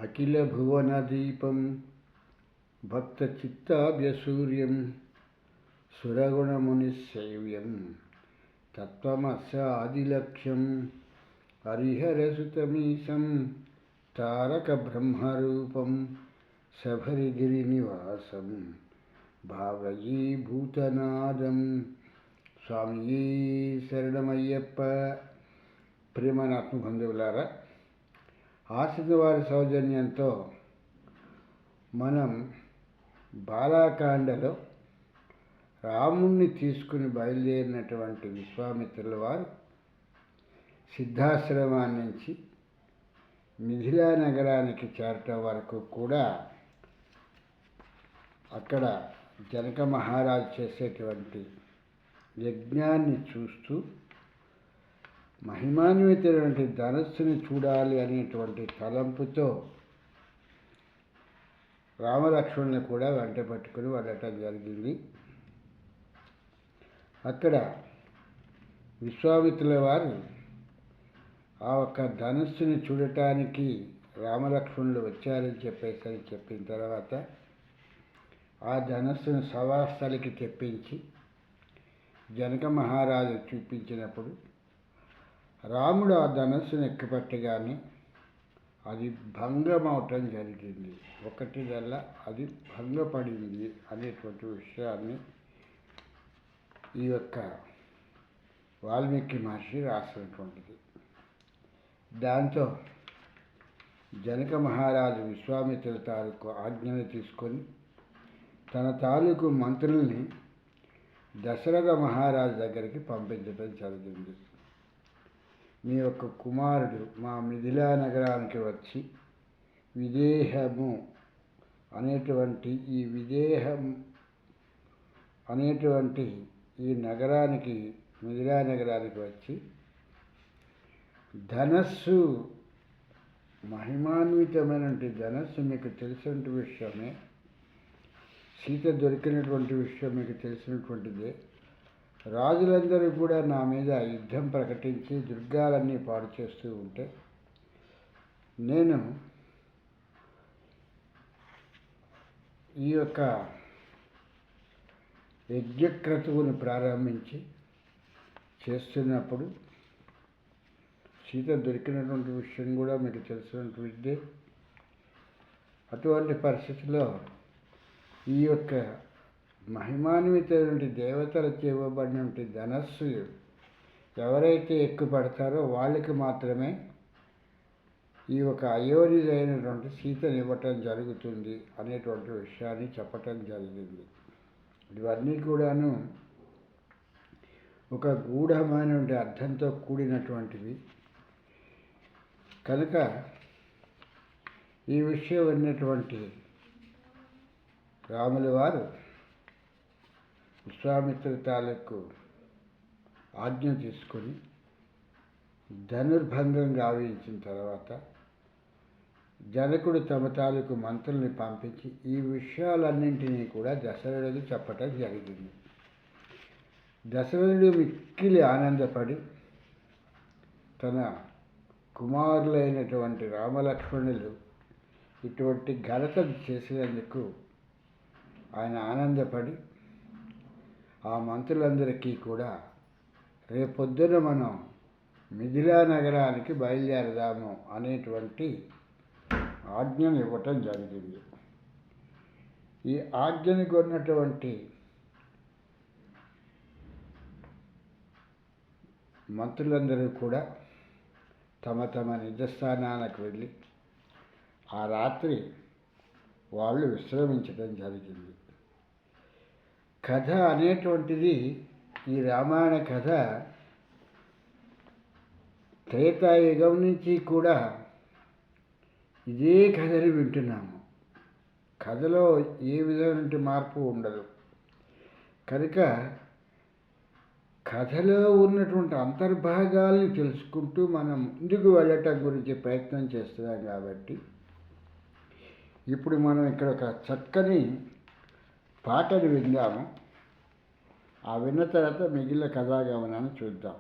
అఖిలభువనదీపం భక్తచిత్తాభ్యసూర్యం సురగుణమునిసేవ్యం తత్వమస్యాదిలక్ష్యం హరిహరసుతమీశం తారకబ్రహ్మరూపం శబరిగిరినివాసం భావయీభూతనాదం. స్వామియే శరణమయ్యప్ప. ప్రియమైన ఆత్మబంధువులారా, ఆశ్రిత వారి సౌజన్యంతో మనం బాలాకాండలో రాముణ్ణి తీసుకుని బయలుదేరినటువంటి విశ్వామిత్రుల వారు సిద్ధాశ్రమాన్ని నుంచి మిథిలా నగరానికి చేరటం వరకు కూడా అక్కడ జనక మహారాజు చేసేటువంటి యజ్ఞాన్ని చూస్తూ మహిమాన్వితమైనటువంటి ధనస్సుని చూడాలి అనేటువంటి తలంపుతో రామలక్ష్మణుని కూడా వెంట పట్టుకుని వెళ్ళటం జరిగింది. అక్కడ విశ్వామిత్రుల వారు ఆ ఒక్క ధనుస్సుని చూడటానికి రామలక్ష్మణులు వచ్చారని చెప్పిన తర్వాత ఆ ధనుస్సును సవాస్థలికి తెప్పించి జనక మహారాజు చూపించినప్పుడు రాముడు ఆ ధనుస్సును ఎక్కిపట్టగానే అది భంగమవటం జరిగింది. ఒకటిదల్లా అది భంగపడింది అనేటువంటి విషయాన్ని ఈ యొక్క వాల్మీకి మహర్షి రాసినటువంటిది. దాంతో జనక మహారాజు విశ్వామిత్రుల తాలూకు ఆజ్ఞను తీసుకొని తన తాలూకు మంత్రుల్ని దశరథ మహారాజు దగ్గరికి పంపించడం జరిగింది. మీ యొక్క కుమారుడు మా మిథిలా నగరానికి వచ్చి విదేహము అనేటువంటి ఈ నగరానికి మిథిలా నగరానికి వచ్చి ధనస్సు మహిమాన్వితమైనటువంటి ధనస్సు మీకు తెలిసినటువంటి విషయమే, సీత దొరికినటువంటి విషయం మీకు తెలిసినటువంటిదే. రాజులందరూ కూడా నా మీద యుద్ధం ప్రకటించి దుర్గాలన్నీ పాడు చేస్తూ ఉంటే నేను ఈ యొక్క యజ్ఞక్రతువుని ప్రారంభించి చేస్తున్నప్పుడు సీత దొరికినటువంటి విషయం కూడా మీకు తెలిసినటువంటిదే. అటువంటి పరిస్థితిలో ఈ యొక్క మహిమాన్వితమైన దేవతలకు ఇవ్వబడినటువంటి ధనస్సు ఎవరైతే ఎక్కుపడతారో వాళ్ళకి మాత్రమే ఈ ఒక అయోనిదైనటువంటి సీతను ఇవ్వటం జరుగుతుంది అనేటువంటి విషయాన్ని చెప్పటం జరిగింది. ఇవన్నీ కూడాను ఒక గూఢమైనటువంటి అర్థంతో కూడినటువంటివి కనుక ఈ విషయం ఉన్నటువంటి రాముల వారు విశ్వామిత్రుల తాలూకు ఆజ్ఞ తీసుకొని ధనుర్భంగం గావించిన తర్వాత జనకుడు తమ తాలూకు మంత్రుల్ని పంపించి ఈ విషయాలన్నింటినీ కూడా దశరథుడికి చెప్పటం జరిగింది. దశరథుడు మిక్కిలి ఆనందపడి తన కుమారులైనటువంటి రామలక్ష్మణులు ఇటువంటి ఘనత చేసినందుకు ఆయన ఆనందపడి ఆ మంత్రులందరికీ కూడా రేపొద్దున మనం మిథిలా నగరానికి బయలుదేరదాము అనేటువంటి ఆజ్ఞను ఇవ్వటం జరిగింది. ఈ ఆజ్ఞను కొన్నటువంటి మంత్రులందరూ కూడా తమ తమ నిజస్థానాలకు వెళ్ళి ఆ రాత్రి వాళ్ళు విశ్రమించడం జరిగింది. కథ అనేటువంటిది, ఈ రామాయణ కథ త్రేతాయుగం నుంచి కూడా ఇదే కథని వింటున్నాము. కథలో ఏ విధమైన మార్పు ఉండదు కనుక కథలో ఉన్నటువంటి అంతర్భాగాల్ని తెలుసుకుంటూ మనం ముందుకు వెళ్ళటం గురించి ప్రయత్నం చేస్తున్నాం. కాబట్టి ఇప్పుడు మనం ఇక్కడ ఒక చక్కని పాటను విందాము. ఆ విన్న తర్వాత మిగిలిన కథాగమనాన్ని చూద్దాం.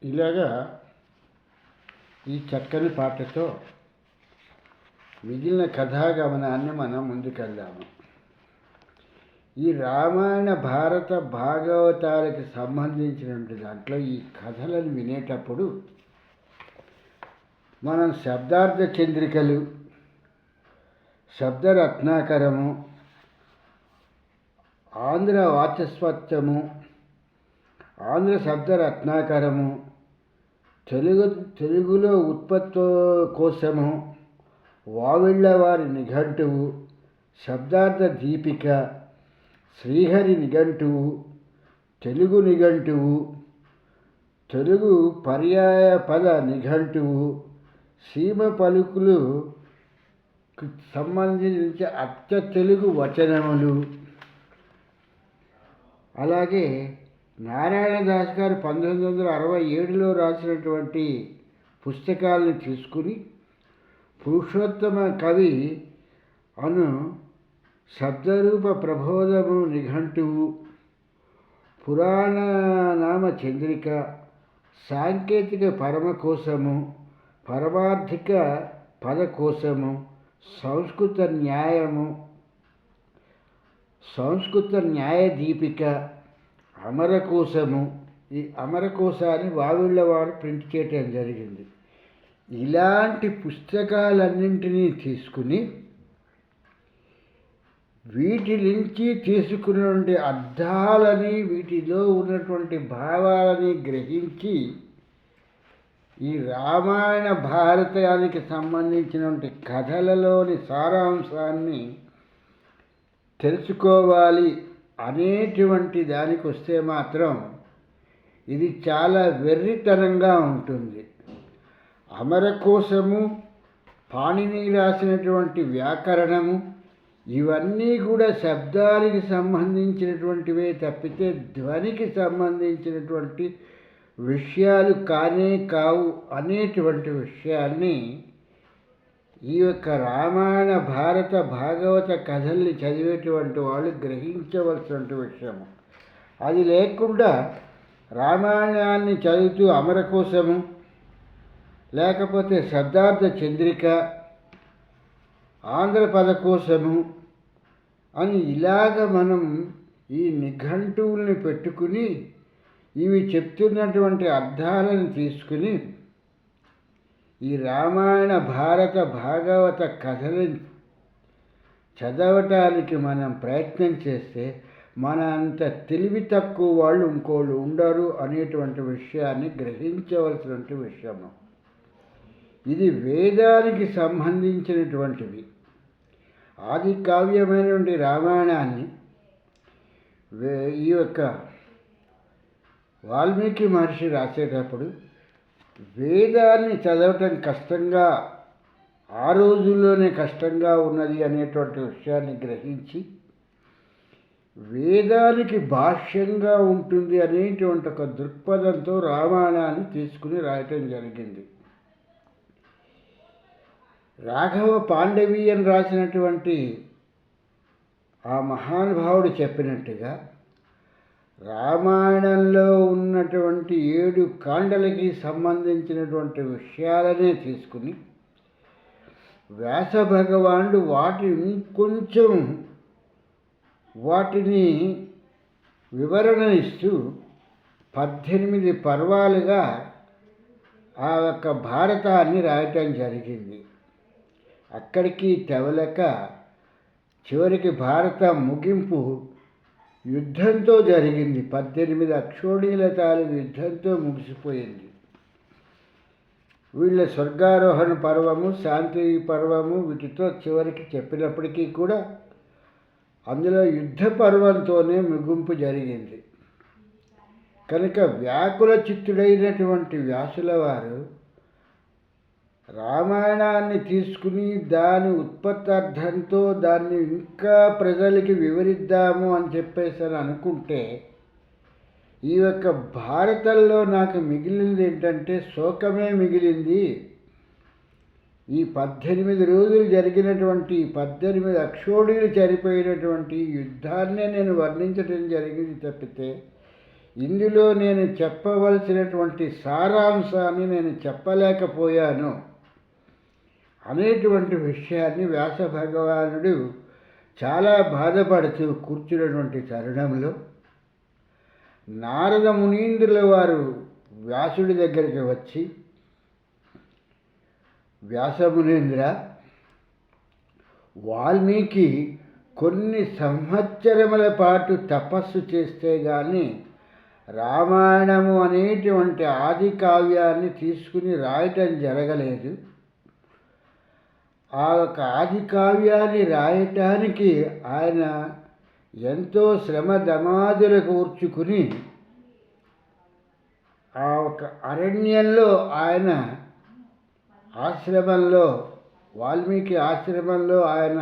ఇలాగా ఈ చక్కని పాటతో మిగిలిన కథాగమనాన్ని మనం ముందుకెళ్దాము. ఈ రామాయణ భారత భాగవతాలకు సంబంధించినటువంటి దాంట్లో ఈ కథలను వినేటప్పుడు మనం శబ్దార్థ చంద్రికలు, శబ్దరత్నాకరము, ఆంధ్ర వాచస్పత్యము, ఆంధ్ర శబ్దరత్నాకరము, తెలుగులో ఉత్పత్తి కోసము, వావిళ్ళవారి నిఘంటువు, శబ్దార్థ దీపిక, శ్రీహరి నిఘంటువు, తెలుగు నిఘంటువు, తెలుగు పర్యాయ పద నిఘంటువు, సీమ పలుకులు సంబంధించి అచ్చ తెలుగు వచనములు. అలాగే నారాయణదాస్ గారు 1967లో రాసినటువంటి పుస్తకాలను తీసుకుని పురుషోత్తమ కవి అను శబ్దరూప ప్రబోధము నిఘంటువు, పురాణ నామ చంద్రిక, సాంకేతిక పరమకోశము, పరమార్థిక పదకోశము, సంస్కృత న్యాయము, సంస్కృత న్యాయ దీపిక, అమరకోశము. ఈ అమరకోశాన్ని వావిళ్ళవారు ప్రింట్ చేయటం జరిగింది. ఇలాంటి పుస్తకాలన్నింటినీ తీసుకుని వీటి నుంచి తీసుకున్నటువంటి అర్థాలని, వీటిలో ఉన్నటువంటి భావాలని గ్రహించి ఈ రామాయణ భారతానికి సంబంధించినటువంటి కథలలోని సారాంశాన్ని తెలుసుకోవాలి అనేటువంటి దానికి వస్తే మాత్రం ఇది చాలా వెర్రితనంగా ఉంటుంది. అమరకోశము, పాణిని రాసినటువంటి వ్యాకరణము, ఇవన్నీ కూడా శబ్దానికి సంబంధించినటువంటివే తప్పితే ధ్వనికి సంబంధించినటువంటి విషయాలు కానే కావు అనేటువంటి విషయాన్ని ఈ యొక్క రామాయణ భారత భాగవత కథల్ని చదివేటువంటి వాళ్ళు గ్రహించవలసినటువంటి విషయము. అది లేకుండా రామాయణాన్ని చదువుతూ అమరకోశము, లేకపోతే శబ్దార్థ చంద్రిక, ఆంధ్ర పదకోశము అని ఇలాగ మనం ఈ నిఘంటువుల్ని పెట్టుకుని ఇవి చెప్తున్నటువంటి అర్థాలను తీసుకుని ఈ రామాయణ భారత భాగవత కథలను చదవటానికి మనం ప్రయత్నం చేస్తే మన అంత తెలివి తక్కువ వాళ్ళు ఇంకోళ్ళు ఉండరు అనేటువంటి విషయాన్ని గ్రహించవలసినటువంటి విషయము. ఇది వేదానికి సంబంధించినటువంటివి. ఆది కావ్యమైనటువంటి రామాయణాన్ని ఈ యొక్క వాల్మీకి మహర్షి రాసేటప్పుడు వేదాన్ని చదవటం కష్టంగా, ఆ రోజుల్లోనే కష్టంగా ఉన్నది అనేటువంటి విషయాన్ని గ్రహించి వేదానికి భాష్యంగా ఉంటుంది అనేటువంటి ఒక దృక్పథంతో రామాయణాన్ని తీసుకుని రాయటం జరిగింది. రాఘవ పాండవీయన్ రాసినటువంటి ఆ మహానుభావుడు చెప్పినట్టుగా రామాయణంలో ఉన్నటువంటి 7 కాండలకి సంబంధించినటువంటి విషయాలనే తీసుకుని వ్యాస భగవానుడు ఇంకొంచెం వాటిని వివరణ ఇస్తూ 18 పర్వాలుగా ఆ యొక్క భారతాన్ని రాయటం జరిగింది. అక్కడికి తెవలక చివరికి భారత ముగింపు యుద్ధంతో జరిగింది. 18 అక్షోణీల తాలూకు యుద్ధంతో ముగిసిపోయింది. వీళ్ళ స్వర్గారోహణ పర్వము, శాంతి పర్వము వీటితో చివరికి చెప్పినప్పటికీ కూడా అందులో యుద్ధ పర్వంతోనే ముగింపు జరిగింది. కనుక వ్యాకుల చిత్తుడైనటువంటి వ్యాసుల వారు రామాయణాన్ని తీసుకుని దాని ఉత్పత్తార్థంతో దాన్ని ఇంకా ప్రజలకి వివరిద్దాము అని చెప్పేసి అనుకుంటే ఈ యొక్క భారతంలో నాకు మిగిలింది ఏంటంటే శోకమే మిగిలింది. ఈ 18 రోజులు జరిగినటువంటి 18 అక్షోణీలు చనిపోయినటువంటి యుద్ధాన్నే నేను వర్ణించడం జరిగింది తప్పితే ఇందులో నేను చెప్పవలసినటువంటి సారాంశాన్ని నేను చెప్పలేకపోయాను అనేటువంటి విషయాన్ని వ్యాస భగవానుడు చాలా బాధపడుతూ కూర్చున్నటువంటి తరుణంలో నారద మునీంద్రుల వారు వ్యాసుడి దగ్గరికి వచ్చి, వ్యాసమునీంద్ర, వాల్మీకి కొన్ని సంవత్సరముల పాటు తపస్సు చేస్తే కానీ రామాయణము అనేటువంటి ఆది కావ్యాన్ని తీసుకుని రాయటం జరగలేదు. ఆ ఒక ఆది కావ్యాన్ని రాయటానికి ఆయన ఎంతో శ్రమ దమాదులు కూర్చుకుని ఆ ఒక అరణ్యంలో ఆయన ఆశ్రమంలో, వాల్మీకి ఆశ్రమంలో ఆయన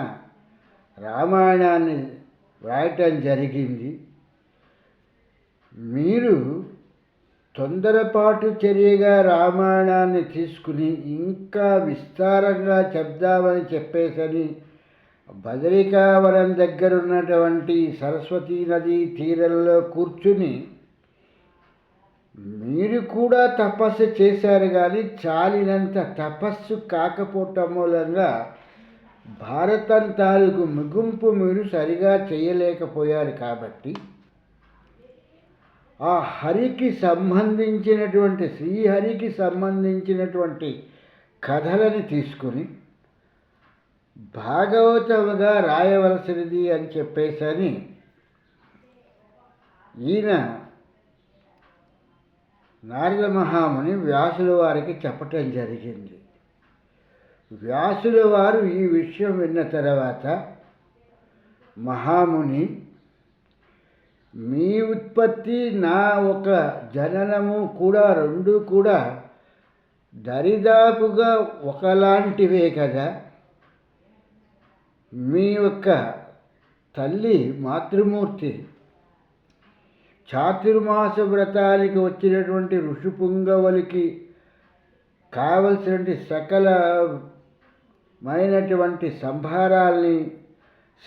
రామాయణాన్ని వ్రాయటం జరిగింది. మీరు తొందరపాటు చర్యగా రామాయణాన్ని తీసుకుని ఇంకా విస్తారంగా చెప్దామని చెప్పేసని బదరికావనం దగ్గర ఉన్నటువంటి సరస్వతీ నదీ తీరంలో కూర్చుని మీరు కూడా తపస్సు చేశారు, కానీ చాలినంత తపస్సు కాకపోవటం మూలంగా భారతం తాలూకు ముగింపు మీరు సరిగా చేయలేకపోయారు. కాబట్టి ఆ హరికి సంబంధించినటువంటి, శ్రీహరికి సంబంధించినటువంటి కథలని తీసుకుని భాగవతముగా రాయవలసినది అని చెప్పేసని ఈయన నారద మహాముని వ్యాసుల వారికి చెప్పటం జరిగింది. వ్యాసుల వారు ఈ విషయం విన్న తర్వాత, మహాముని, మీ ఉత్పత్తి నా ఒక జననము కూడా రెండు కూడా దరిదాపుగా ఒకలాంటివే కదా. మీ యొక్క తల్లి మాతృమూర్తి చాతుర్మాస వ్రతానికి వచ్చినటువంటి ఋషిపుంగవులకి కావలసినటువంటి సకలమైనటువంటి సంభారాల్ని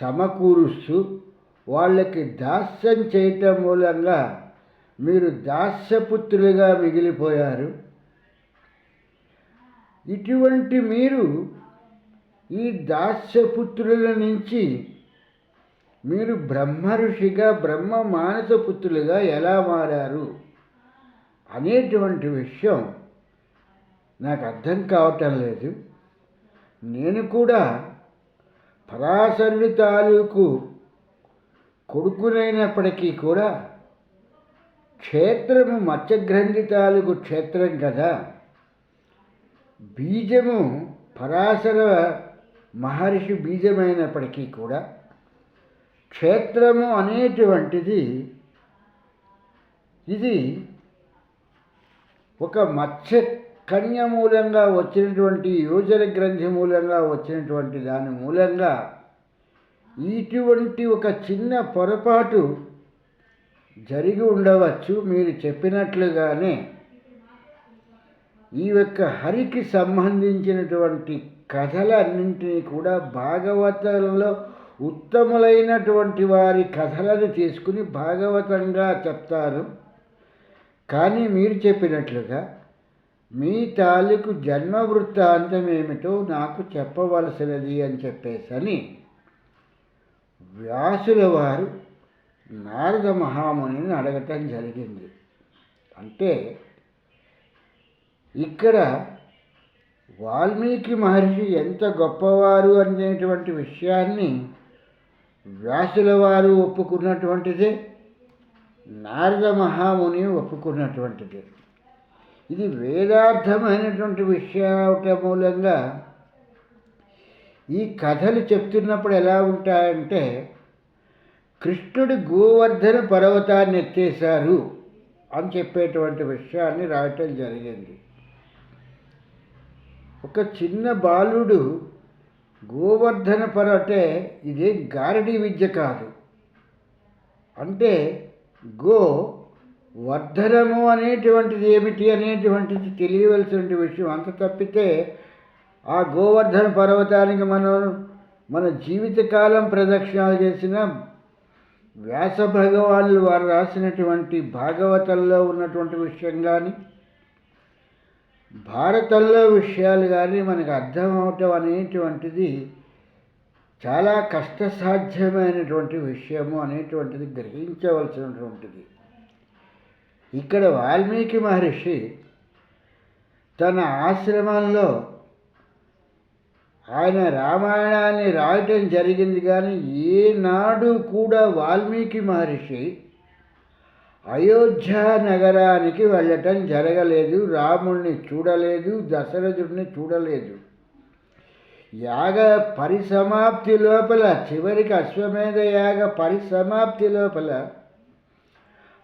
సమకూరుస్తూ వాళ్ళకి దాస్యం చేయటం మూలంగా మీరు దాస్యపుత్రులుగా మిగిలిపోయారు. ఇటువంటి మీరు ఈ దాస్యపుత్రుల నుంచి మీరు బ్రహ్మ ఋషిగా, బ్రహ్మ మానసపుత్రులుగా ఎలా మారారు అనేటువంటి విషయం నాకు అర్థం కావటం లేదు. నేను కూడా పరాశరుడి తాలూకు కొడుకునైనప్పటికీ కూడా క్షేత్రము మత్స్యగ్రంథి తాలూకు క్షేత్రం కదా. బీజము పరాశర మహర్షి బీజమైనప్పటికీ కూడా క్షేత్రము అనేటువంటిది ఇది ఒక మత్స్య కన్య మూలంగా వచ్చినటువంటి, యోజన గ్రంథి మూలంగా వచ్చినటువంటి దాని మూలంగా ఇటువంటి ఒక చిన్న పొరపాటు జరిగి ఉండవచ్చు. మీరు చెప్పినట్లుగానే ఈ యొక్క హరికి సంబంధించినటువంటి కథలన్నింటినీ కూడా భాగవతంలో ఉత్తములైనటువంటి వారి కథలను తీసుకుని భాగవతంగా చెప్తారు. కానీ మీరు చెప్పినట్లుగా మీ తాలూకు జన్మ వృత్తాంతం ఏమిటో నాకు చెప్పవలసినది అని చెప్పేసని వ్యాసుల వారు నారద మహామునిని అడగటం జరిగింది. అంటే ఇక్కడ వాల్మీకి మహర్షి ఎంత గొప్పవారు అనేటువంటి విషయాన్ని వ్యాసుల వారు ఒప్పుకున్నటువంటిదే, నారద మహాముని ఒప్పుకున్నటువంటిదే. ఇది వేదార్థమైనటువంటి విషయం అవటం మూలంగా ఈ కథలు చెప్తున్నప్పుడు ఎలా ఉంటాయంటే, కృష్ణుడు గోవర్ధన పర్వతాన్ని ఎత్తేశారు అని చెప్పేటువంటి విషయాన్ని రాయటం జరిగింది. ఒక చిన్న బాలుడు గోవర్ధన అంటే ఇదే గారడీ విద్య కాదు. అంటే గో వర్ధనము అనేటువంటిది ఏమిటి అనేటువంటిది తెలియవలసిన విషయం. అంత తప్పితే ఆ గోవర్ధన పర్వతానికి మన జీవితకాలం ప్రదక్షిణాలు చేసిన వ్యాస భగవానులు వారు రాసినటువంటి భాగవతంలో ఉన్నటువంటి విషయం కానీ, భారతంలో విషయాలు కానీ మనకు అర్థమవటం అనేటువంటిది చాలా కష్టసాధ్యమైనటువంటి విషయము అనేటువంటిది గ్రహించవలసినటువంటిది. ఇక్కడ వాల్మీకి మహర్షి తన ఆశ్రమంలో ఆయన రామాయణాన్ని రాయటం జరిగింది, కానీ ఏనాడు కూడా వాల్మీకి మహర్షి అయోధ్య నగరానికి వెళ్ళటం జరగలేదు. రాముణ్ణి చూడలేదు, దశరథుడిని చూడలేదు. యాగ పరిసమాప్తి లోపల, చివరికి అశ్వమేధ యాగ పరిసమాప్తి లోపల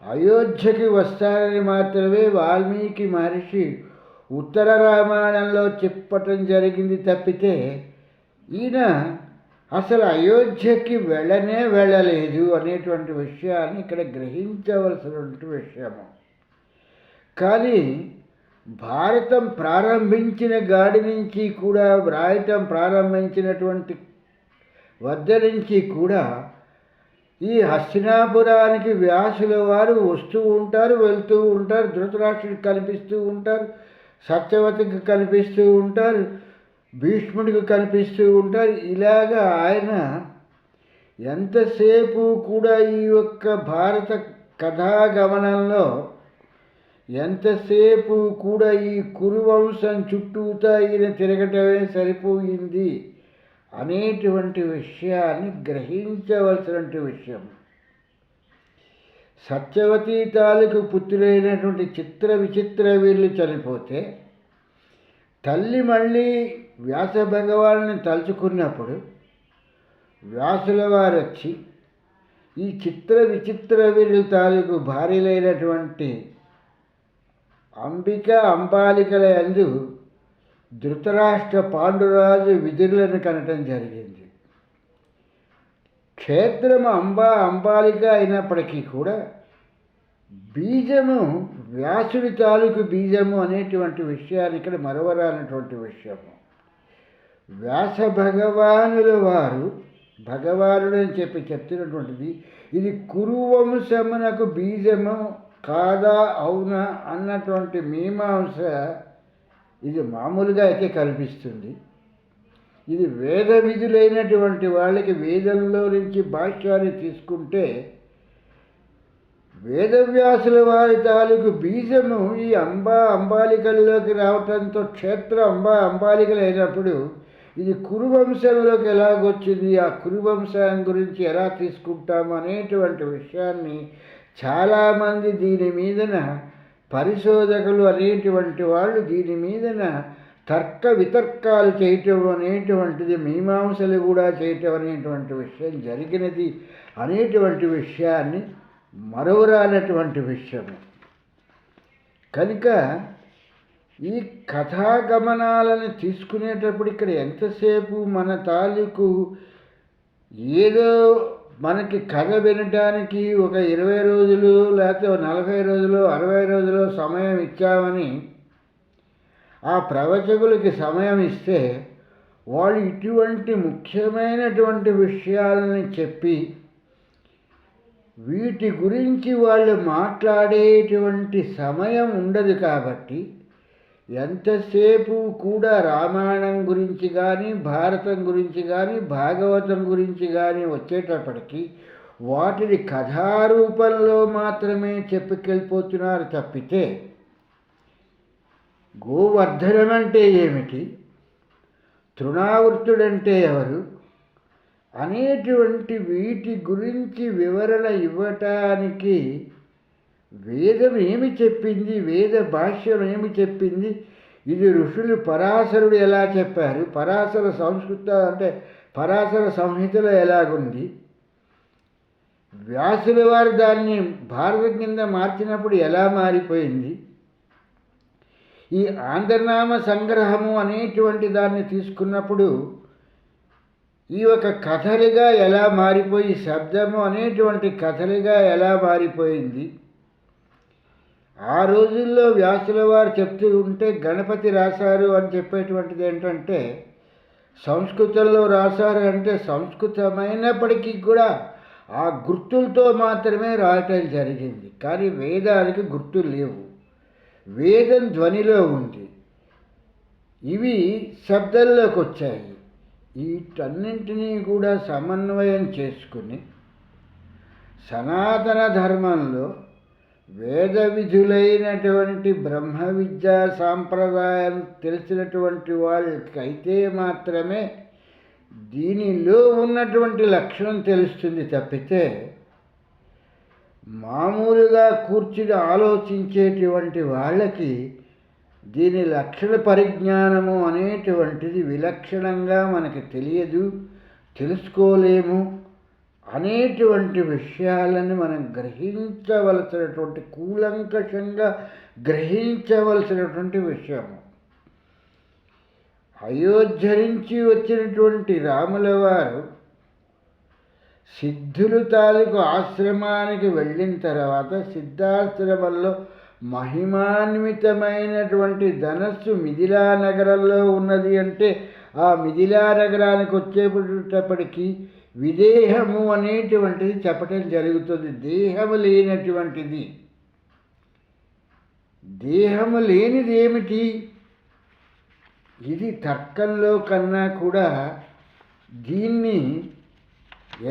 అయోధ్యకి వస్తారని మాత్రమే వాల్మీకి మహర్షి ఉత్తర రామాయణంలో చెప్పటం జరిగింది తప్పితే ఈయన అసలు అయోధ్యకి వెళ్ళలేదు అనేటువంటి విషయాన్ని ఇక్కడ గ్రహించవలసినటువంటి విషయము. కానీ భారతం ప్రారంభించిన గాడి నుంచి కూడా, వ్రాయటం ప్రారంభించినటువంటి వద్ద నుంచి కూడా ఈ హస్తినాపురానికి వ్యాసుల వారు వస్తూ ఉంటారు, వెళ్తూ ఉంటారు. ధృతరాష్ట్రుడికి కనిపిస్తూ ఉంటారు, సత్యవతికి కనిపిస్తూ ఉంటారు, భీష్ముడికి కనిపిస్తూ ఉంటారు. ఇలాగా ఆయన ఎంతసేపు కూడా ఈ యొక్క భారత కథాగమనంలో ఎంతసేపు కూడా ఈ కురువంశం చుట్టూతా ఈయన తిరగటమే సరిపోయింది అనేటువంటి విషయాన్ని గ్రహించవలసినటువంటి విషయం. సత్యవతి తాలూకు పుత్రులైనటువంటి చిత్ర విచిత్ర వీళ్ళు చనిపోతే తల్లి మళ్ళీ వ్యాస భగవాన్ని తలుచుకున్నప్పుడు వ్యాసుల వారు వచ్చి ఈ చిత్ర విచిత్ర వీళ్ళ తాలూకు భార్యలైనటువంటి అంబిక అంబాలికల యందు ధృతరాష్ట్ర పాండురాజు విదురులను కనటం జరిగింది. క్షేత్రము అంబాలిక అయినప్పటికీ కూడా బీజము వ్యాసుడి తాలూకు బీజము అనేటువంటి విషయాన్ని ఇక్కడ మరవరానటువంటి విషయము. వ్యాస భగవానుల వారు భగవానుడు అని చెప్తున్నటువంటిది ఇది కురువంశమునకు బీజము కాదా అవునా అన్నటువంటి మీమాంస ఇది మామూలుగా అయితే కనిపిస్తుంది. ఇది వేద విధులైనటువంటి వాళ్ళకి వేదంలో నుంచి భాష్యాన్ని తీసుకుంటే వేదవ్యాసుల వారి తాలూకు బీజము ఈ అంబాలికల్లోకి రావటంతో క్షేత్ర అంబాలికలు అయినప్పుడు ఇది కురువంశంలోకి ఎలాగొచ్చింది, ఆ కురువంశం గురించి ఎలా తీసుకుంటాము అనేటువంటి విషయాన్ని చాలామంది దీని మీదన పరిశోధకులు అనేటువంటి వాళ్ళు దీని మీదన తర్క వితర్కాలు చేయటం అనేటువంటిది, మీమాంసలు కూడా చేయటం అనేటువంటి విషయం జరిగినది అనేటువంటి విషయాన్ని మరవరానటువంటి విషయము. కనుక ఈ కథాగమనాలను తీసుకునేటప్పుడు ఇక్కడ ఎంతసేపు మన తాలూకు ఏదో మనకి కథ వినటానికి ఒక 20 రోజులు లేకపోతే 40 రోజులు 60 రోజులు సమయం ఇచ్చామని ఆ ప్రవచకులకి సమయం ఇస్తే వాళ్ళు ఇటువంటి ముఖ్యమైనటువంటి విషయాలని చెప్పి వీటి గురించి వాళ్ళు మాట్లాడేటువంటి సమయం ఉండదు. కాబట్టి ఎంతసేపు కూడా రామాయణం గురించి కానీ భారతం గురించి కానీ భాగవతం గురించి కానీ వచ్చేటప్పటికి వాటిని కథారూపంలో మాత్రమే చెప్పుకెళ్ళిపోతున్నారు తప్పితే గోవర్ధనం అంటే ఏమిటి, తృణావృతుడంటే ఎవరు అనేటువంటి వీటి గురించి వివరణ ఇవ్వటానికి వేదం ఏమి చెప్పింది, వేద భాష్యం ఏమి చెప్పింది, ఇది ఋషులు పరాశరుడు ఎలా చెప్పారు, పరాశర సంస్కృత అంటే పరాశర సంహితలో ఎలాగుంది, వ్యాసుల వారు దాన్ని భారతం కింద మార్చినప్పుడు ఎలా మారిపోయింది, ఈ ఆంధ్రనామ సంగ్రహము అనేటువంటి దాన్ని తీసుకున్నప్పుడు ఈ ఒక కథలుగా ఎలా మారిపోయి శబ్దము అనేటువంటి కథలుగా ఎలా మారిపోయింది. ఆ రోజుల్లో వ్యాసుల వారు చెప్తూ ఉంటే గణపతి రాశారు అని చెప్పేటువంటిది ఏంటంటే సంస్కృతంలో రాశారు అంటే సంస్కృతమైనప్పటికీ కూడా ఆ గుర్తులతో మాత్రమే రాయటం జరిగింది. కానీ వేదానికి గుర్తులు లేవు. వేదం ధ్వనిలో ఉంది, ఇవి శబ్దంలోకి వచ్చాయి. వీటన్నింటినీ కూడా సమన్వయం చేసుకుని సనాతన ధర్మంలో వేద విధులైనటువంటి బ్రహ్మ విద్యా సాంప్రదాయం తెలిసినటువంటి వాళ్ళకైతే మాత్రమే దీనిలో ఉన్నటువంటి లక్షణం తెలుస్తుంది తప్పితే మామూలుగా కూర్చుని ఆలోచించేటువంటి వాళ్ళకి దీని లక్షణ పరిజ్ఞానము అనేటువంటిది విలక్షణంగా మనకి తెలియదు, తెలుసుకోలేము అనేటువంటి విషయాలను మనం గ్రహించవలసినటువంటి, కూలంకషంగా గ్రహించవలసినటువంటి విషయము. అయోధ్య నుంచి వచ్చినటువంటి రాముల వారు సిద్ధులు తాలూకు ఆశ్రమానికి వెళ్ళిన తర్వాత సిద్ధాశ్రమంలో మహిమాన్వితమైనటువంటి ధనస్సు మిథిలా నగరంలో ఉన్నది అంటే ఆ మిథిలా నగరానికి వచ్చేటప్పటికీ విదేహము అనేటువంటిది చెప్పటం జరుగుతుంది. దేహము లేనటువంటిది. దేహము లేనిది ఏమిటి? ఇది తర్కంలో కన్నా కూడా దీన్ని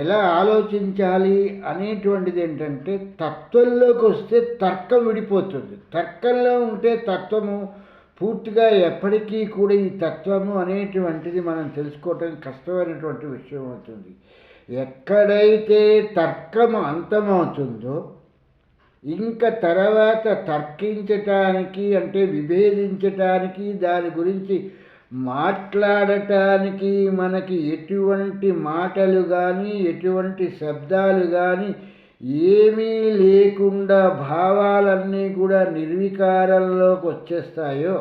ఎలా ఆలోచించాలి అనేటువంటిది ఏంటంటే, తత్వంలోకి వస్తే తర్కం విడిపోతుంది. తర్కంలో ఉంటే తత్వము పూర్తిగా ఎప్పటికీ కూడా ఈ తత్వము అనేటువంటిది మనం తెలుసుకోవటం కష్టమైనటువంటి విషయం అవుతుంది. ఎక్కడైతే తర్కము అంతమవుతుందో ఇంకా తర్వాత తర్కించటానికి అంటే విభేదించటానికి, దాని గురించి మాట్లాడటానికి మనకి ఎటువంటి మాటలు కానీ ఎటువంటి శబ్దాలు కానీ ఏమీ లేకుండా భావాలన్నీ కూడా నిర్వికారంలోకి వచ్చేస్తాయో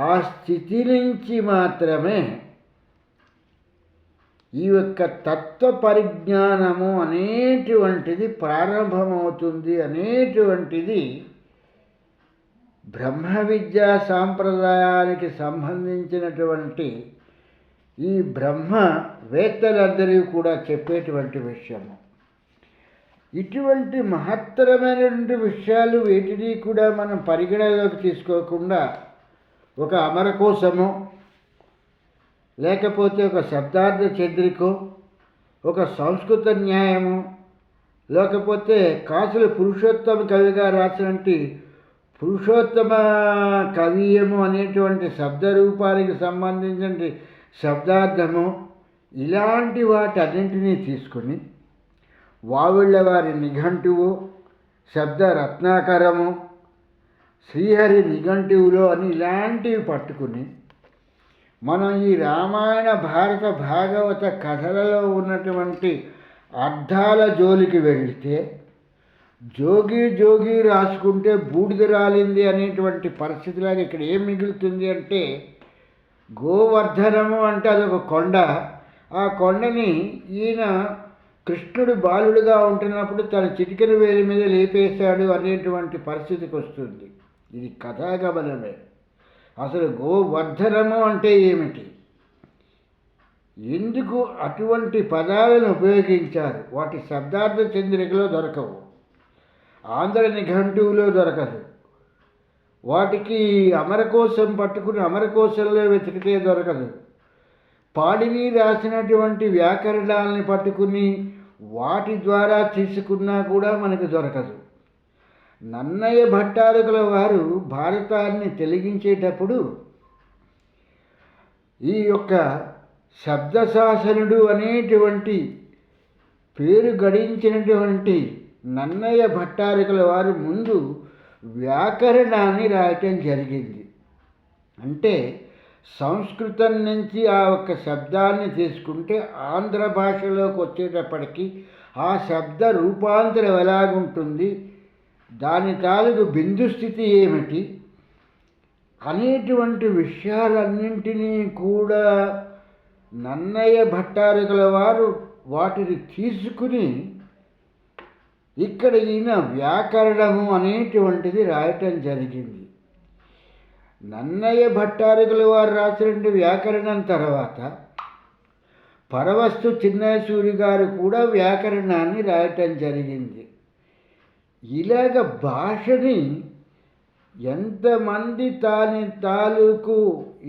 ఆ స్థితి నుంచి మాత్రమే ఈ యొక్క తత్వ పరిజ్ఞానము అనేటువంటిది ప్రారంభమవుతుంది అనేటువంటిది బ్రహ్మ విద్యా సాంప్రదాయానికి సంబంధించినటువంటి ఈ బ్రహ్మవేత్తలందరూ కూడా చెప్పేటువంటి విషయము. ఇటువంటి మహత్తరమైనటువంటి విషయాలు వేటిని కూడా మనం పరిగణలోకి తీసుకోకుండా ఒక అమరకోశమో లేకపోతే ఒక శబ్దార్థ చంద్రికో ఒక సంస్కృత న్యాయము లేకపోతే కాసుల పురుషోత్తమ కవిగా రాసినటువంటి పురుషోత్తమ కవియము అనేటువంటి శబ్దరూపానికి సంబంధించిన శబ్దార్థము ఇలాంటి వాటన్నింటినీ తీసుకుని వావిళ్ళ వారి నిఘంటువు, శబ్ద రత్నాకరము, శ్రీహరి నిఘంటువులో అని ఇలాంటివి పట్టుకుని మనం ఈ రామాయణ భారత భాగవత కథలలో ఉన్నటువంటి అర్థాల జోలికి వెళితే జోగి జోగి రాసుకుంటే బూడిద రాలింది అనేటువంటి పరిస్థితిలాగా ఇక్కడ ఏం మిగులుతుంది అంటే, గోవర్ధనము అంటే అదొక కొండ. ఆ కొండని ఈయన కృష్ణుడు బాలుడుగా ఉంటున్నప్పుడు తన చిటికెన వేలి మీద లేపేశాడు అనేటువంటి పరిస్థితికి వస్తుంది. ఇది కథాగమనమే. అసలు గోవర్ధనము అంటే ఏమిటి, ఎందుకు అటువంటి పదాలను ఉపయోగించారు? వాటి శబ్దార్థ చంద్రికలో దొరకవు, ఆంధ్ర నిఘంటువులో దొరకదు, వాటికి అమరకోశం పట్టుకుని అమరకోశంలో వెతికితే దొరకదు, పాడిని రాసినటువంటి వ్యాకరణాలని పట్టుకుని వాటి ద్వారా తీసుకున్నా కూడా మనకు దొరకదు. నన్నయ్య భట్టారకుల వారు భారతాన్ని తెలిగించేటప్పుడు ఈ యొక్క శబ్దశాసనుడు అనేటువంటి పేరు గడించినటువంటి నన్నయ్య భట్టారకుల వారు ముందు వ్యాకరణాన్ని రాయటం జరిగింది. అంటే సంస్కృతం నుంచి ఆ ఒక్క శబ్దాన్ని తీసుకుంటే ఆంధ్ర భాషలోకి వచ్చేటప్పటికి ఆ శబ్ద రూపాంతరం ఎలాగుంటుంది, దాని తాలూకు బిందు స్థితి ఏమిటి అనేటువంటి విషయాలన్నింటినీ కూడా నన్నయ్య భట్టారకుల వారు వాటిని తీసుకుని ఇక్కడ ఈయన వ్యాకరణము అనేటువంటిది రాయటం జరిగింది. నన్నయ్య భట్టారకుల వారు రాసినటువంటి వ్యాకరణం తర్వాత పరవస్తు చిన్నసూరి గారు కూడా వ్యాకరణాన్ని రాయటం జరిగింది. ఇలాగ భాషని ఎంతమంది తాలూకు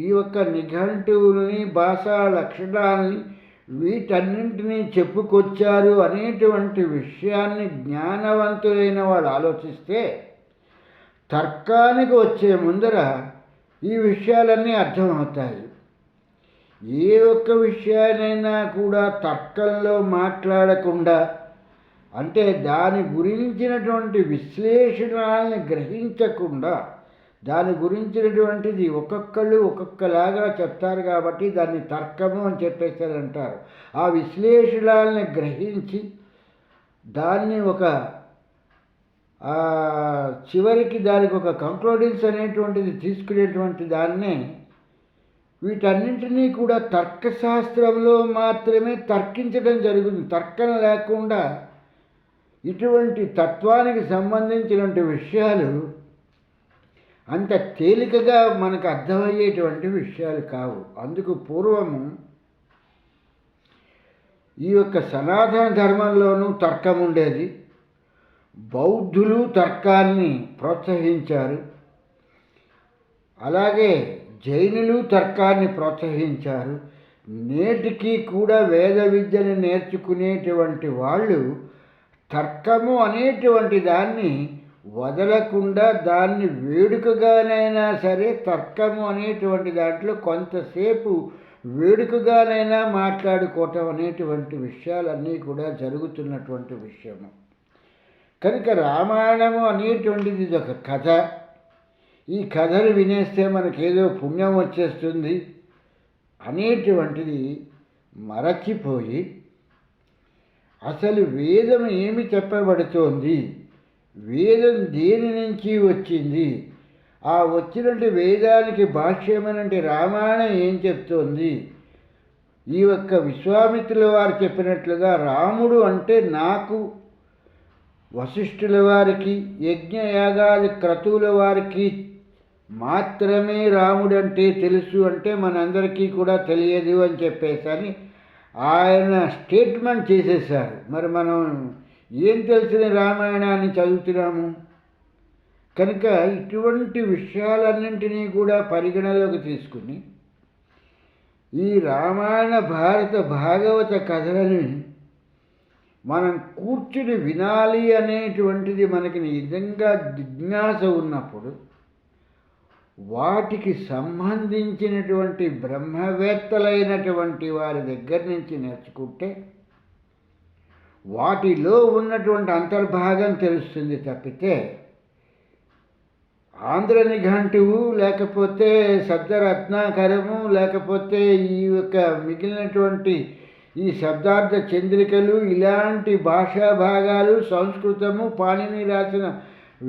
ఈ యొక్క నిఘంటువుల్ని, భాషా లక్షణాలని వీటన్నింటినీ చెప్పుకొచ్చారు అనేటువంటి విషయాన్ని జ్ఞానవంతులైన వాళ్ళు ఆలోచిస్తే తర్కానికి వచ్చే ముందర ఈ విషయాలన్నీ అర్థమవుతాయి. ఏ ఒక్క విషయానైనా కూడా తర్కంలో మాట్లాడకుండా, అంటే దాని గురించినటువంటి విశ్లేషణాలను గ్రహించకుండా, దాని గురించినటువంటిది ఒక్కొక్కళ్ళు ఒక్కొక్కలాగా చెప్తారు కాబట్టి దాన్ని తర్కము అని చెప్పేసారంటారు. ఆ విశ్లేషణాలని గ్రహించి దాన్ని ఒక చివరికి దానికి ఒక కంక్లూడెన్స్ అనేటువంటిది తీసుకునేటువంటి దాన్నే వీటన్నింటినీ కూడా తర్కశాస్త్రంలో మాత్రమే తర్కించడం జరుగుతుంది. తర్కం లేకుండా ఇటువంటి తత్వానికి సంబంధించినటువంటి విషయాలు అంత తేలికగా మనకు అర్థమయ్యేటువంటి విషయాలు కావు. అందుకు పూర్వము ఈ యొక్క సనాతన ధర్మంలోనూ తర్కం ఉండేది. బౌద్ధులు తర్కాన్ని ప్రోత్సహించారు, అలాగే జైనులు తర్కాన్ని ప్రోత్సహించారు. నేటికి కూడా వేద విద్యను నేర్చుకునేటువంటి వాళ్ళు తర్కము అనేటువంటి దాన్ని వదలకుండా దాన్ని వేడుకగానైనా సరే తర్కము అనేటువంటి దాంట్లో కొంతసేపు వేడుకగానైనా మాట్లాడుకోవటం అనేటువంటి విషయాలన్నీ కూడా జరుగుతున్నటువంటి విషయము. కనుక రామాయణము అనేటువంటిది ఒక కథ. ఈ కథను వినేస్తే మనకేదో పుణ్యం వచ్చేస్తుంది అనేటువంటిది మరచిపోయి అసలు వేదం ఏమి చెప్పబడుతోంది, వేదం దేని నుంచి వచ్చింది, ఆ వచ్చినటువంటి వేదానికి భాష్యమైనటువంటి రామాయణం ఏం చెప్తోంది. ఈ యొక్క విశ్వామిత్రుల వారు చెప్పినట్లుగా రాముడు అంటే నాకు, వశిష్ఠుల వారికి, యజ్ఞయాగాది క్రతువుల వారికి మాత్రమే రాముడంటే తెలుసు, అంటే మనందరికీ కూడా తెలియదు అని చెప్పేసని ఆయన స్టేట్మెంట్ చేసేసారు. మరి మనం ఏం తెలిసిన రామాయణాన్ని చదువుతున్నాము? కనుక ఇటువంటి విషయాలన్నింటినీ కూడా పరిగణలోకి తీసుకుని ఈ రామాయణ భారత భాగవత కథలని మనం కూర్చుని వినాలి అనేటువంటిది మనకి నిజంగా జిజ్ఞాస ఉన్నప్పుడు వాటికి సంబంధించినటువంటి బ్రహ్మవేత్తలైనటువంటి వారి దగ్గర నుంచి నేర్చుకుంటే వాటిలో ఉన్నటువంటి అంతర్భాగం తెలుస్తుంది తప్పితే ఆంధ్ర నిఘంటువు లేకపోతే శబ్దరత్నాకరము లేకపోతే ఈ యొక్క మిగిలినటువంటి ఈ శబ్దార్థ చంద్రికలు ఇలాంటి భాషా భాగాలు, సంస్కృతము, పాణిని రాసిన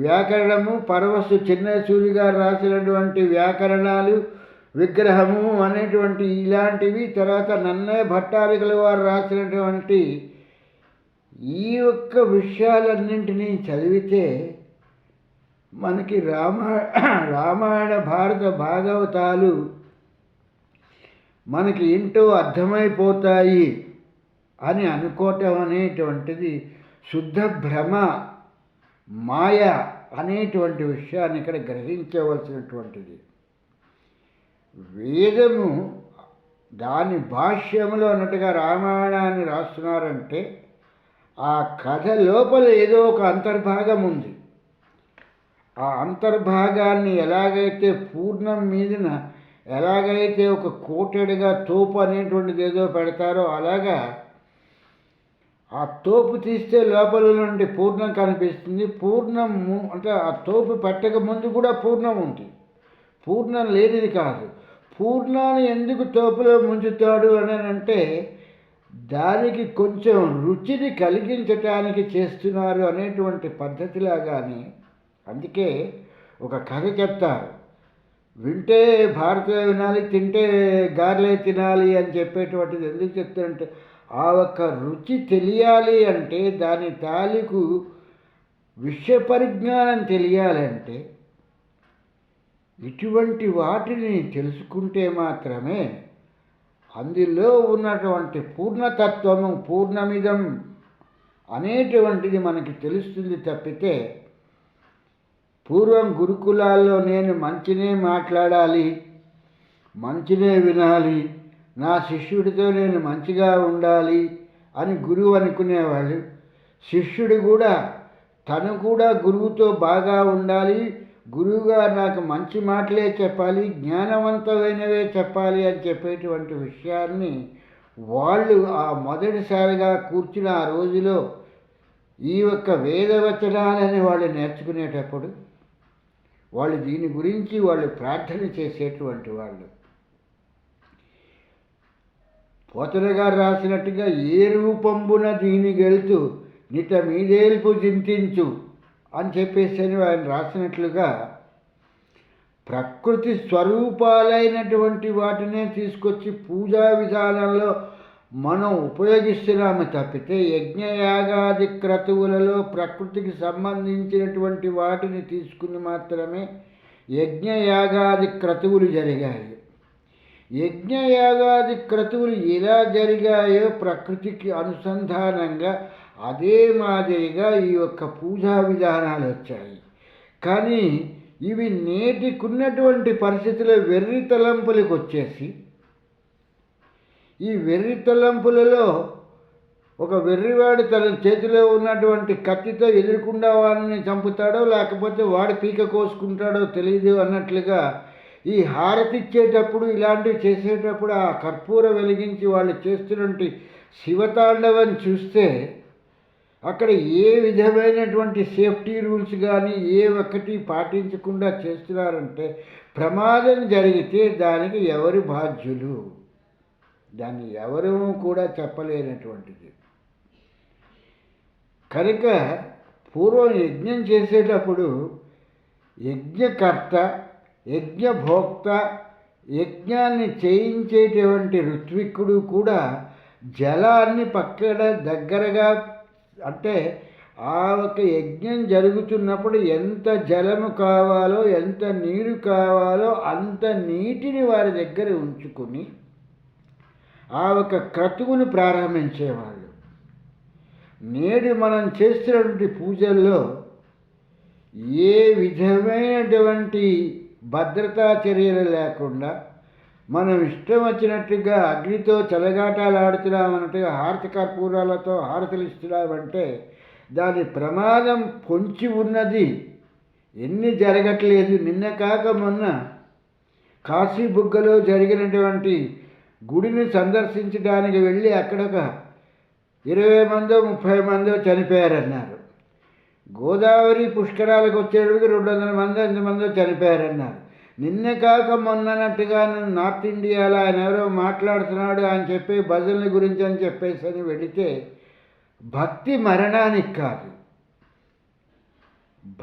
వ్యాకరణము, పరవస్తు చిన్నసూరి గారు రాసినటువంటి వ్యాకరణాలు, విగ్రహము అనేటువంటి ఇలాంటివి, తర్వాత నన్నయ్య భట్టారకుల వారు రాసినటువంటి ఈ యొక్క విషయాలన్నింటినీ చదివితే మనకి రామాయణ భారత భాగవతాలు మనకి ఏంటో అర్థమైపోతాయి అని అనుకోవటం అనేటువంటిది శుద్ధ భ్రమ, మాయ అనేటువంటి విషయాన్ని ఇక్కడ గ్రహించవలసినటువంటిది. వేదము దాని భాష్యములో అన్నట్టుగా రామాయణాన్ని రాస్తున్నారంటే ఆ కథ లోపల ఏదో ఒక అంతర్భాగం ఉంది. ఆ అంతర్భాగాన్ని ఎలాగైతే పూర్ణం మీదన ఎలాగైతే ఒక కోటెడుగా తోపు అనేటువంటిది ఏదో పెడతారో అలాగా ఆ తోపు తీస్తే లోపల నుండి పూర్ణం కనిపిస్తుంది. పూర్ణము అంటే ఆ తోపు పెట్టక ముందు కూడా పూర్ణం ఉంది, పూర్ణం లేనిది కాదు. పూర్ణాన్ని ఎందుకు తోపులో ముంచుతాడు అని అంటే దానికి కొంచెం రుచిని కలిగించటానికి చేస్తున్నారు అనేటువంటి పద్ధతిలాగానే. అందుకే ఒక కథ చెప్తారు, వింటే భారతీయ వినాలి, తింటే గారెలే తినాలి అని చెప్పేటువంటిది ఎందుకు చెప్తారంటే ఆ ఒక్క రుచి తెలియాలి అంటే దాని తాలూకు విషయ పరిజ్ఞానం తెలియాలంటే ఇటువంటి వాటిని తెలుసుకుంటే మాత్రమే అందులో ఉన్నటువంటి పూర్ణతత్వము, పూర్ణమిదం అనేటువంటిది మనకి తెలుస్తుంది తప్పితే, పూర్వం గురుకులాల్లో నేను మంచినే మాట్లాడాలి, మంచినే వినాలి, నా శిష్యుడితో నేను మంచిగా ఉండాలి అని గురువు అనుకునేవాళ్ళు. శిష్యుడు కూడా తను కూడా గురువుతో బాగా ఉండాలి, గురువుగా నాకు మంచి మాటలే చెప్పాలి, జ్ఞానవంతమైనవే చెప్పాలి అని చెప్పేటువంటి విషయాన్ని వాళ్ళు ఆ మొదటిసారిగా కూర్చుని ఆ రోజులో ఈ యొక్క వేదవచనాలని వాళ్ళు నేర్చుకునేటప్పుడు వాళ్ళు దీని గురించి వాళ్ళు ప్రార్థన చేసేటువంటి వాళ్ళు. పోతన గారు రాసినట్టుగా ఏ రూపంబున దీని గెలుతూ నిట మీదేల్పు చింతించు అని చెప్పేసి ఆయన రాసినట్లుగా ప్రకృతి స్వరూపాలైనటువంటి వాటినే తీసుకొచ్చి పూజా విధానంలో మనం ఉపయోగిస్తున్నాము తప్పితే, యజ్ఞయాగాది క్రతువులలో ప్రకృతికి సంబంధించినటువంటి వాటిని తీసుకుని మాత్రమే యజ్ఞయాగాది క్రతువులు జరిగాయి. యజ్ఞయాగాది క్రతువులు ఎలా జరిగాయో ప్రకృతికి అనుసంధానంగా అదే మాదిరిగా ఈ యొక్క పూజా విధానాలు వచ్చాయి. కానీ ఇవి నేటికున్నటువంటి పరిస్థితుల్లో వెర్రి తలంపులకు వచ్చేసి, ఈ వెర్రి తలంపులలో ఒక వెర్రివాడు తన చేతిలో ఉన్నటువంటి కత్తితో ఎదురుకుండా వాడిని చంపుతాడో లేకపోతే వాడు పీక కోసుకుంటాడో తెలియదు అన్నట్లుగా ఈ హారతి ఇచ్చేటప్పుడు ఇలాంటివి చేసేటప్పుడు ఆ కర్పూర వెలిగించి వాళ్ళు చేస్తున్నటువంటి శివతాండవాన్ని చూస్తే అక్కడ ఏ విధమైనటువంటి సేఫ్టీ రూల్స్ కానీ ఏ ఒక్కటి పాటించకుండా చేస్తున్నారంటే, ప్రమాదం జరిగితే దానికి ఎవరు బాధ్యులు? దాన్ని ఎవరూ కూడా చెప్పలేనటువంటిది. కనుక పూర్వం యజ్ఞం చేసేటప్పుడు యజ్ఞకర్త, యజ్ఞభోక్త, యజ్ఞాన్ని చేయించేటువంటి ఋత్విక్కుడు కూడా జలాన్ని పక్కన దగ్గరగా, అంటే ఆ ఒక యజ్ఞం జరుగుతున్నప్పుడు ఎంత జలము కావాలో, ఎంత నీరు కావాలో అంత నీటిని వారి దగ్గర ఉంచుకొని ఆ ఒక క్రతువును ప్రారంభించేవాళ్ళు. నేడు మనం చేస్తున్నటువంటి పూజల్లో ఏ విధమైనటువంటి భద్రతా చర్యలు లేకుండా మనం ఇష్టం వచ్చినట్టుగా అగ్నితో చెలగాటాలు ఆడుతున్నామన్నట్టుగా హారతి కర్పూరాలతో హారతులు ఇస్తున్నామంటే దాని ప్రమాదం పొంచి ఉన్నది. ఎన్ని జరగట్లేదు. నిన్న కాక మొన్న కాశీబుగ్గలో జరిగినటువంటి గుడిని సందర్శించడానికి వెళ్ళి అక్కడ ఒక 20 మందో 30 మందో చనిపోయారన్నారు. గోదావరి పుష్కరాలకు వచ్చేటికి 200 మంది 5 మందో చనిపోయారన్నారు. నిన్న కాక మొన్ననట్టుగా నేను నార్త్ ఇండియాలో ఆయన ఎవరో మాట్లాడుతున్నాడు అని చెప్పి భజనల గురించి అని చెప్పేసి అని వెళితే భక్తి మరణానికి కాదు.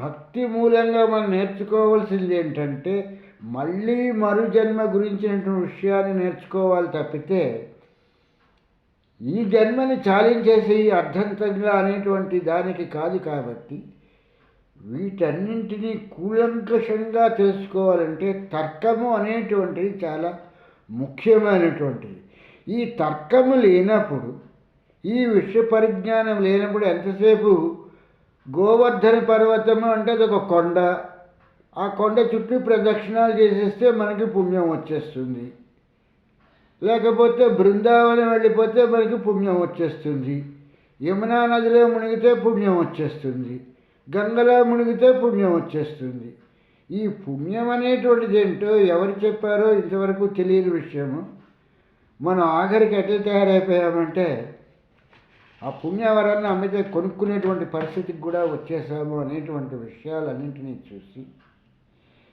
భక్తి మూలంగా మనం నేర్చుకోవాల్సింది ఏంటంటే మళ్ళీ మరు జన్మ గురించినటువంటి విషయాన్ని నేర్చుకోవాలి తప్పితే ఈ జన్మని చాలించేసి అర్ధంతంగా అనేటువంటి దానికి కాదు. కాబట్టి వీటన్నింటినీ కూలంకషంగా తెలుసుకోవాలంటే తర్కము అనేటువంటిది చాలా ముఖ్యమైనటువంటిది. ఈ తర్కము లేనప్పుడు, ఈ విషయ పరిజ్ఞానం లేనప్పుడు ఎంతసేపు గోవర్ధన పర్వతము అంటే అది ఒక కొండ, ఆ కొండ చుట్టూ ప్రదక్షిణాలు చేసేస్తే మనకి పుణ్యం వచ్చేస్తుంది, లేకపోతే బృందావనం వెళ్ళిపోతే మనకి పుణ్యం వచ్చేస్తుంది, యమునా నదిలో మునిగితే పుణ్యం వచ్చేస్తుంది, గంగలో మునిగితే పుణ్యం వచ్చేస్తుంది. ఈ పుణ్యం అనేటువంటిది ఏంటో ఎవరు చెప్పారో ఇంతవరకు తెలియని విషయము. మనం ఆఖరికి ఎట్లా తయారైపోయామంటే ఆ పుణ్యవరాన్ని అమ్మితే కొనుక్కునేటువంటి పరిస్థితికి కూడా వచ్చేసాము అనేటువంటి విషయాలన్నింటినీ చూసి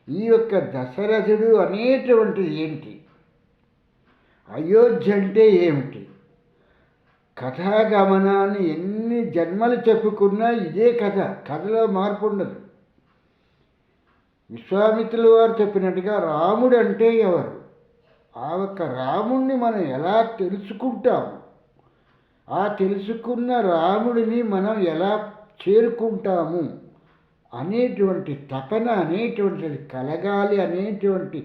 ఈ యొక్క దశరథుడు అనేటువంటిది ఏంటి, అయోధ్య అంటే ఏమిటి, కథాగమనాన్ని ఎన్ని జన్మలు చెప్పుకున్నా ఇదే కథ, కథలో మార్పు ఉండదు. విశ్వామిత్రుల వారు చెప్పినట్టుగా రాముడు అంటే ఎవరు, ఆ ఒక్క రాముడిని మనం ఎలా తెలుసుకుంటాము, ఆ తెలుసుకున్న రాముడిని మనం ఎలా చేరుకుంటాము అనేటువంటి తపన అనేటువంటిది కలగాలి అనేటువంటి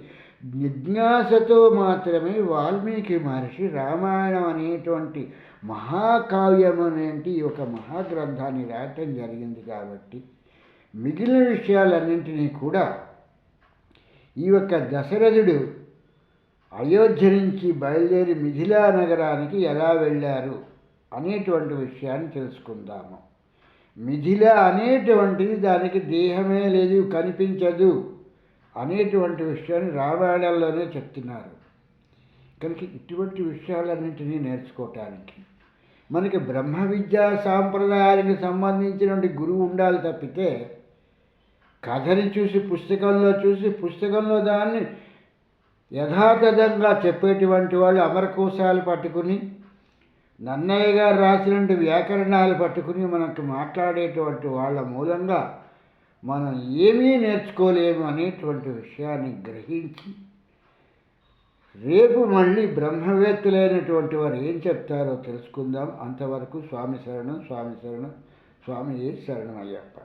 జిజ్ఞాసతో మాత్రమే వాల్మీకి మహర్షి రామాయణం అనేటువంటి మహాకావ్యం అనేటి ఒక మహాగ్రంథాన్ని రాయటం జరిగింది. కాబట్టి మిగిలిన విషయాలన్నింటినీ కూడా ఈ యొక్క దశరథుడు అయోధ్య నుంచి బయలుదేరి మిథిలా నగరానికి ఎలా వెళ్ళారు అనేటువంటి విషయాన్ని తెలుసుకుందాము. మిథిల అనేటువంటిది దానికి దేహమే లేదు, కనిపించదు అనేటువంటి విషయాన్ని రామాయణంలోనే చెప్తున్నారు. కనుక ఇటువంటి విషయాలన్నింటినీ నేర్చుకోవటానికి మనకి బ్రహ్మ విద్యా సాంప్రదాయానికి సంబంధించినటువంటి గురువు ఉండాలి తప్పితే కథని చూసి పుస్తకంలో దాన్ని యథాతథంగా చెప్పేటువంటి వాళ్ళు అమరకోశాలు పట్టుకుని నన్నయ్య గారు రాసినటువంటి వ్యాకరణాలు పట్టుకుని మనకు మాట్లాడేటువంటి వాళ్ళ మూలంగా మనం ఏమీ నేర్చుకోలేము అనేటువంటి విషయాన్ని గ్రహించి రేపు మళ్ళీ బ్రహ్మవేత్తలైనటువంటి వారు ఏం చెప్తారో తెలుసుకుందాం. అంతవరకు స్వామి శరణం, స్వామి శరణం, స్వామి శరణం అయ్యప్ప.